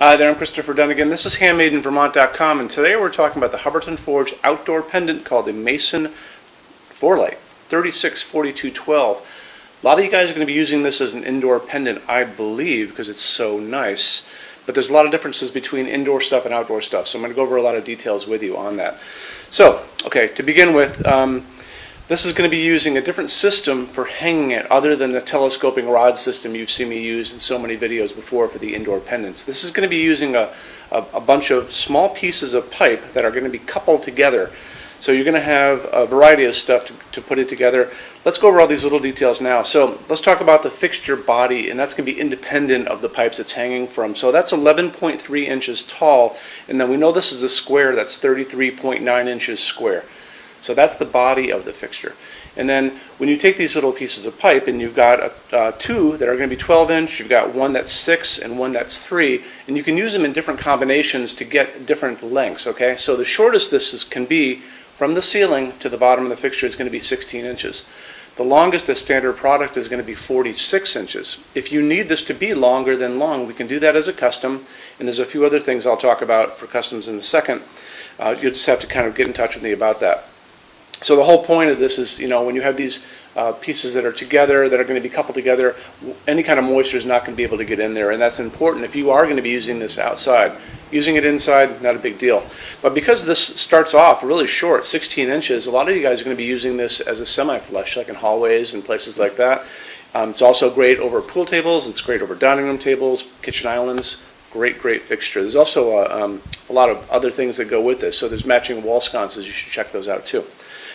Hi there, I'm Christopher Dunnigan. This is HandmadeInVermont.com, and today we're talking about the Hubbardton Forge outdoor pendant called the Mason 4-Light 364212. A lot of you guys are going to be using this as an indoor pendant, I believe, because it's so nice. But there's a lot of differences between indoor stuff and outdoor stuff, so I'm going to go over a lot of details with you on that. So, okay, to begin with, this is going to be using a different system for hanging it other than the telescoping rod system you've seen me use in so many videos before for the indoor pendants. This is going to be using a bunch of small pieces of pipe that are going to be coupled together. So you're going to have a variety of stuff to put it together. Let's go over all these little details now. So let's talk about the fixture body, and that's going to be independent of the pipes it's hanging from. So that's 11.3 inches tall, and then we know this is a square that's 33.9 inches square. So that's the body of the fixture. And then when you take these little pieces of pipe and you've got two that are going to be 12 inch, you've got one that's 6 and one that's 3, and you can use them in different combinations to get different lengths, okay? So the shortest can be from the ceiling to the bottom of the fixture is going to be 16 inches. The longest as standard product is going to be 46 inches. If you need this to be longer than long, we can do that as a custom, and there's a few other things I'll talk about for customs in a second. You'll just have to kind of get in touch with me about that. So the whole point of this is, you know, when you have these pieces that are together, that are going to be coupled together, any kind of moisture is not going to be able to get in there, and that's important if you are going to be using this outside. Using it inside, not a big deal. But because this starts off really short, 16 inches, a lot of you guys are going to be using this as a semi-flush, like in hallways and places like that. It's also great over pool tables, it's great over dining room tables, kitchen islands. Great fixture. There's also a lot of other things that go with this. So there's matching wall sconces. You should check those out too.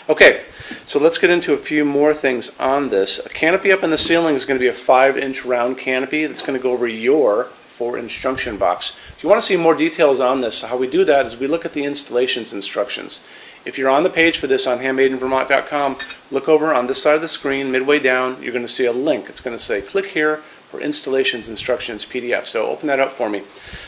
Okay, so let's get into a few more things on this. A canopy up in the ceiling is going to be a 5-inch round canopy that's going to go over your 4-inch junction box. If you want to see more details on this, how we do that is we look at the installations instructions. If you're on the page for this on HandmadeInVermont.com, look over on this side of the screen, midway down, you're going to see a link. It's going to say, click here for installations instructions PDF. So open that up for me.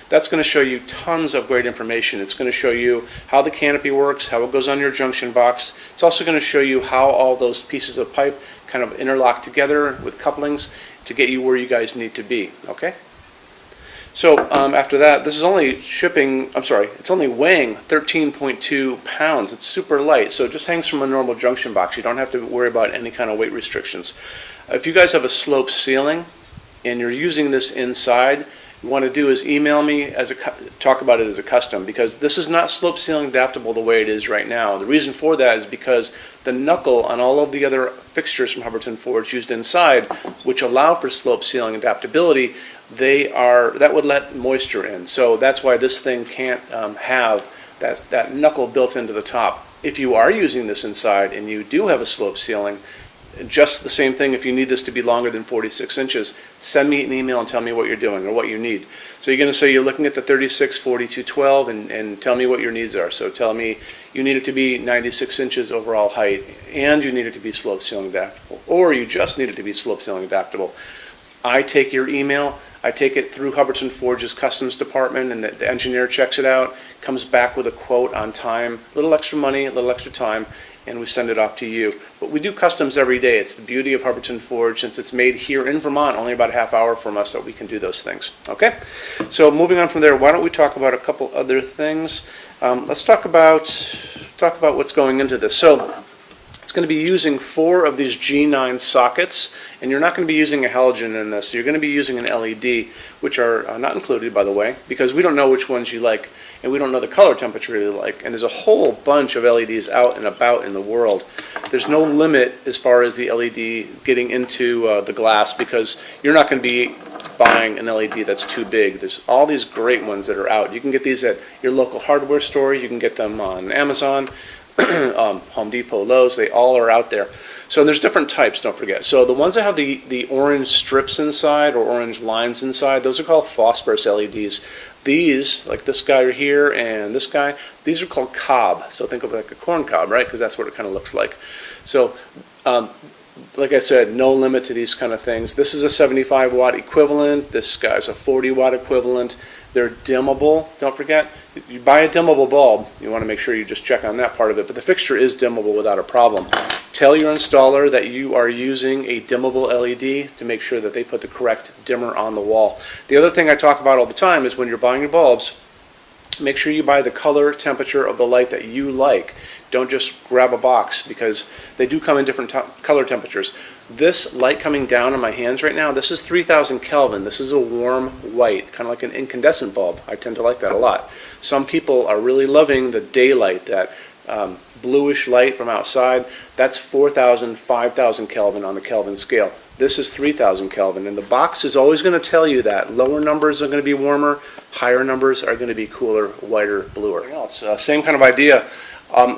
That's going to show you tons of great information. It's going to show you how the canopy works, how it goes on your junction box. It's also going to show you how all those pieces of pipe kind of interlock together with couplings to get you where you guys need to be. Okay? So after that, this is only it's only weighing 13.2 pounds. It's super light, so it just hangs from a normal junction box. You don't have to worry about any kind of weight restrictions. If you guys have a sloped ceiling and you're using this inside, you want to do is email me talk about it as a custom, because this is not slope ceiling adaptable the way it is right now. The reason for that is because the knuckle on all of the other fixtures from Hubbardton Forge used inside, which allow for slope ceiling adaptability, that would let moisture in. So that's why this thing can't have that knuckle built into the top. If you are using this inside and you do have a slope ceiling, just the same thing. If you need this to be longer than 46 inches, send me an email and tell me what you're doing or what you need. So you're going to say you're looking at the 364212 and tell me what your needs are. So tell me you need it to be 96 inches overall height, and you need it to be slope ceiling adaptable, or you just need it to be slope ceiling adaptable. I take your email, I take it through Hubbardton Forge's customs department, and the engineer checks it out, comes back with a quote on time, a little extra money, a little extra time, and we send it off to you. But we do customs every day. It's the beauty of Hubbardton Forge, since it's made here in Vermont, only about a half hour from us, that we can do those things. Okay? So moving on from there, why don't we talk about a couple other things. Let's talk about what's going into this. So it's going to be using 4 of these G9 sockets, and you're not going to be using a halogen in this. You're going to be using an LED, which are not included, by the way, because we don't know which ones you like, and we don't know the color temperature you like. And there's a whole bunch of LEDs out and about in the world. There's no limit as far as the LED getting into the glass, because you're not going to be buying an LED that's too big. There's all these great ones that are out. You can get these at your local hardware store. You can get them on Amazon, Home Depot, Lowe's. They all are out there. So there's different types, don't forget. So the ones that have the orange strips inside or orange lines inside, those are called phosphorus LEDs. These, like this guy here and this guy, these are called cob. So think of it like a corn cob, right? Because that's what it kind of looks like. So like I said, no limit to these kind of things. This is a 75 watt equivalent. This guy's a 40 watt equivalent. They're dimmable. Don't forget, you buy a dimmable bulb, you want to make sure you just check on that part of it. But the fixture is dimmable without a problem. Tell your installer that you are using a dimmable LED to make sure that they put the correct dimmer on the wall. The other thing I talk about all the time is when you're buying your bulbs, make sure you buy the color temperature of the light that you like. Don't just grab a box, because they do come in different color temperatures. This light coming down on my hands right now, this is 3000 Kelvin. This is a warm white, kind of like an incandescent bulb. I tend to like that a lot. Some people are really loving the daylight, that bluish light from outside. That's 4000, 5000 Kelvin on the Kelvin scale. This is 3000 Kelvin, and the box is always going to tell you that. Lower numbers are going to be warmer, higher numbers are going to be cooler, whiter, bluer. Same kind of idea.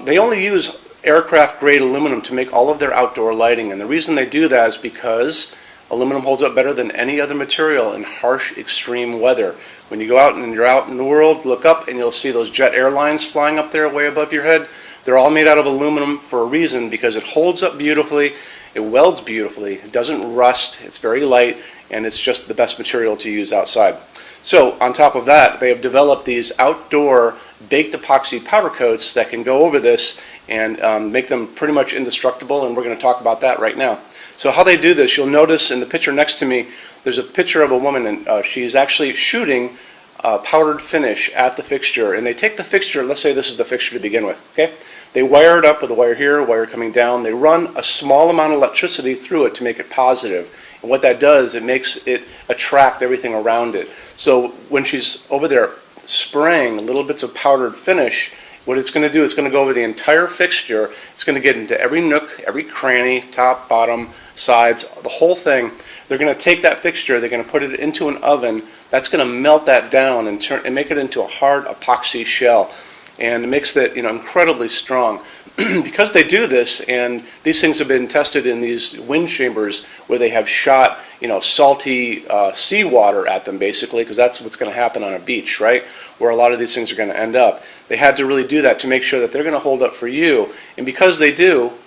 They only use aircraft grade aluminum to make all of their outdoor lighting, and the reason they do that is because aluminum holds up better than any other material in harsh, extreme weather. When you go out and you're out in the world, look up and you'll see those jet airlines flying up there way above your head. They're all made out of aluminum for a reason, because it holds up beautifully, it welds beautifully, it doesn't rust, it's very light, and it's just the best material to use outside. So on top of that, they have developed these outdoor baked epoxy powder coats that can go over this and make them pretty much indestructible, and we're going to talk about that right now. So how they do this, you'll notice in the picture next to me, there's a picture of a woman, and she's actually shooting powdered finish at the fixture, and they take the fixture, let's say this is the fixture to begin with, okay? They wire it up with a wire here, a wire coming down. They run a small amount of electricity through it to make it positive. And what that does, it makes it attract everything around it. So when she's over there spraying little bits of powdered finish, what it's going to do, it's going to go over the entire fixture. It's going to get into every nook, every cranny, top, bottom, sides, the whole thing. They're going to take that fixture, they're going to put it into an oven. That's going to melt that down and make it into a hard epoxy shell. And it makes it, incredibly strong. Because they do this, and these things have been tested in these wind chambers where they have shot, salty seawater at them, basically, because that's what's going to happen on a beach, right? Where a lot of these things are going to end up. They had to really do that to make sure that they're going to hold up for you. And because they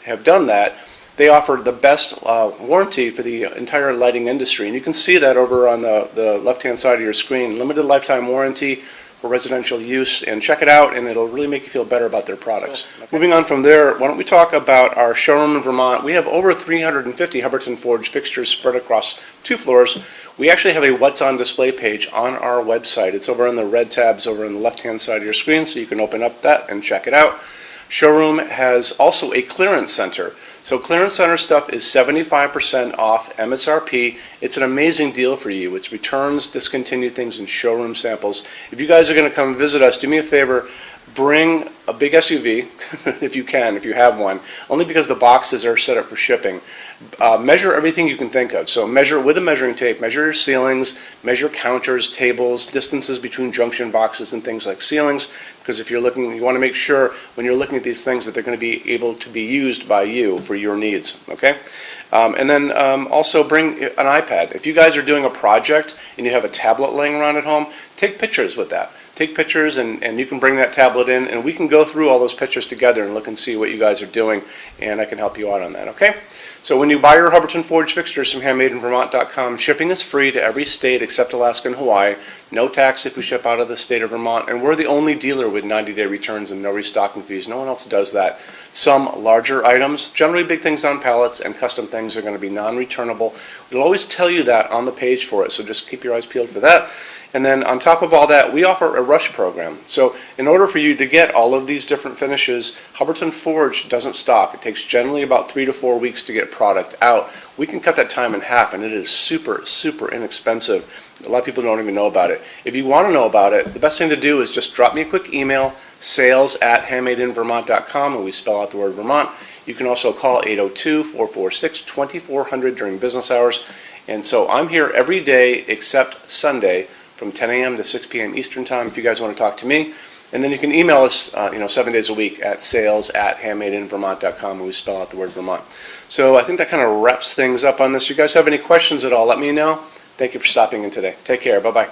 have done that, they offer the best warranty for the entire lighting industry. And you can see that over on the left-hand side of your screen. Limited lifetime warranty for residential use, and check it out, and it'll really make you feel better about their products. Okay. Moving on from there, why don't we talk about our showroom in Vermont. We have over 350 Hubbardton forged fixtures spread across 2 floors. We actually have a What's on Display page on our website. It's over in the red tabs over on the left-hand side of your screen, so you can open up that and check it out. Showroom has also a clearance center. So clearance center stuff is 75% off MSRP. It's an amazing deal for you. It's returns, discontinued things, and showroom samples. If you guys are going to come visit us, do me a favor, bring a big SUV, if you can, if you have one, only because the boxes are set up for shipping. Measure everything you can think of. So measure with a measuring tape, measure your ceilings, measure counters, tables, distances between junction boxes and things like ceilings, because if you're looking, you want to make sure when you're looking at these things that they're going to be able to be used by you for your needs, okay? And then also bring an iPad. If you guys are doing a project and you have a tablet laying around at home, take pictures with that. Take pictures, and you can bring that tablet in, and we can go through all those pictures together and look and see what you guys are doing, and I can help you out on that, okay? So when you buy your Hubbardton forged fixtures from HandmadeInVermont.com, shipping is free to every state except Alaska and Hawaii. No tax if we ship out of the state of Vermont, and we're the only dealer with 90-day returns and no restocking fees. No one else does that. Some larger items, generally big things on pallets, and custom things are going to be non-returnable. We'll always tell you that on the page for it, so just keep your eyes peeled for that. And then on top of all that, we offer a rush program. So in order for you to get all of these different finishes, Hubbardton Forge doesn't stock. It takes generally about 3 to 4 weeks to get product out. We can cut that time in half, and it is super, super inexpensive. A lot of people don't even know about it. If you want to know about it, the best thing to do is just drop me a quick email, sales@HandmadeInVermont.com, and we spell out the word Vermont. You can also call 802-446-2400 during business hours. And so I'm here every day except Sunday, from 10 a.m. to 6 p.m. Eastern Time if you guys want to talk to me. And then you can email us 7 days a week at sales@HandmadeInVermont.com, and we spell out the word Vermont. So I think that kind of wraps things up on this. You guys have any questions at all, let me know. Thank you for stopping in today. Take care. Bye-bye.